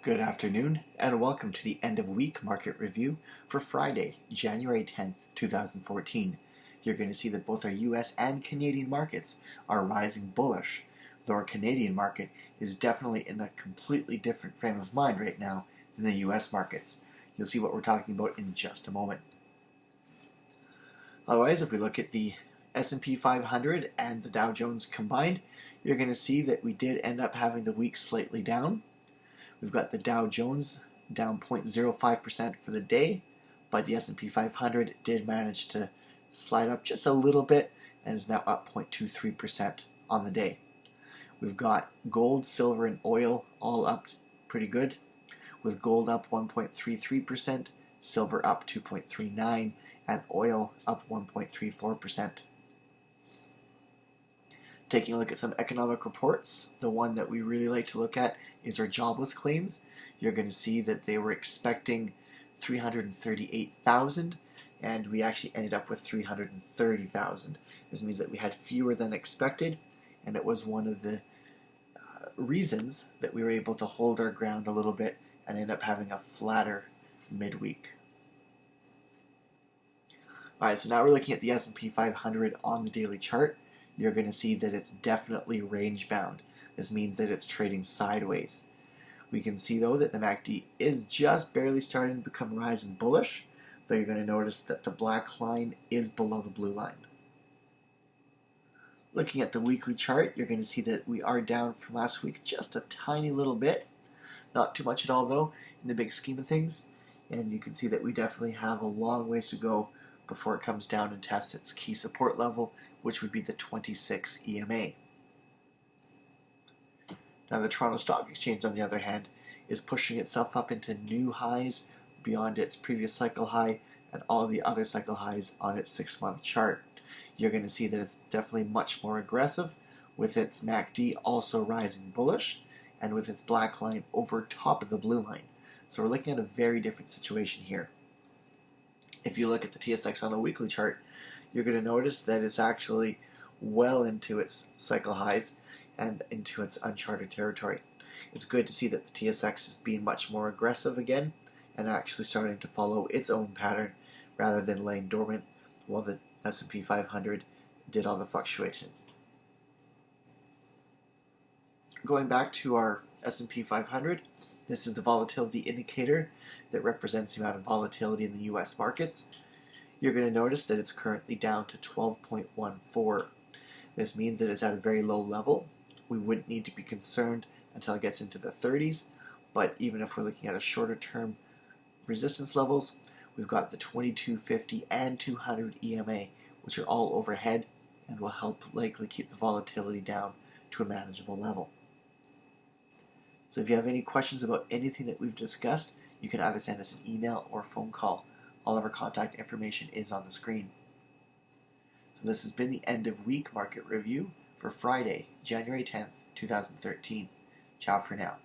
Good afternoon, and welcome to the end of week market review for Friday, January 10th, 2014. You're going to see that both our US and Canadian markets are rising bullish, though our Canadian market is definitely in a completely different frame of mind right now than the US markets. You'll see what we're talking about in just a moment. Otherwise, if we look at the S&P 500 and the Dow Jones combined, you're going to see that we did end up having the week slightly down. We've got the Dow Jones down 0.05% for the day, but the S&P 500 did manage to slide up just a little bit and is now up 0.23% on the day. We've got gold, silver, and oil all up pretty good, with gold up 1.33%, silver up 2.39%, and oil up 1.34%. Taking a look at some economic reports, the one that we really like to look at is our jobless claims. You're going to see that they were expecting 338,000, and we actually ended up with 330,000. This means that we had fewer than expected, and it was one of the reasons that we were able to hold our ground a little bit and end up having a flatter midweek. Alright, so now we're looking at the S&P 500 on the daily chart. You're going to see that it's definitely range bound. This means that it's trading sideways. We can see though that the MACD is just barely starting to become rising bullish, though you're going to notice that the black line is below the blue line. Looking at the weekly chart, you're going to see that we are down from last week just a tiny little bit. Not too much at all though in the big scheme of things, and you can see that we definitely have a long ways to go before it comes down and tests its key support level, which would be the 26 EMA. Now the Toronto Stock Exchange, on the other hand, is pushing itself up into new highs beyond its previous cycle high and all the other cycle highs on its 6-month chart. You're going to see that it's definitely much more aggressive, with its MACD also rising bullish and with its black line over top of the blue line. So we're looking at a very different situation here. If you look at the TSX on a weekly chart, you're going to notice that it's actually well into its cycle highs and into its uncharted territory. It's good to see that the TSX is being much more aggressive again and actually starting to follow its own pattern rather than laying dormant while the S&P 500 did all the fluctuation. Going back to our S&P 500, this is the volatility indicator that represents the amount of volatility in the US markets. You're going to notice that it's currently down to 12.14. This means that it's at a very low level. We wouldn't need to be concerned until it gets into the 30s, but even if we're looking at a shorter term resistance levels, we've got the 2250 and 200 EMA, which are all overhead and will help likely keep the volatility down to a manageable level. So if you have any questions about anything that we've discussed, you can either send us an email or a phone call. All of our contact information is on the screen. So this has been the end of week market review for Friday, January 10th, 2013. Ciao for now.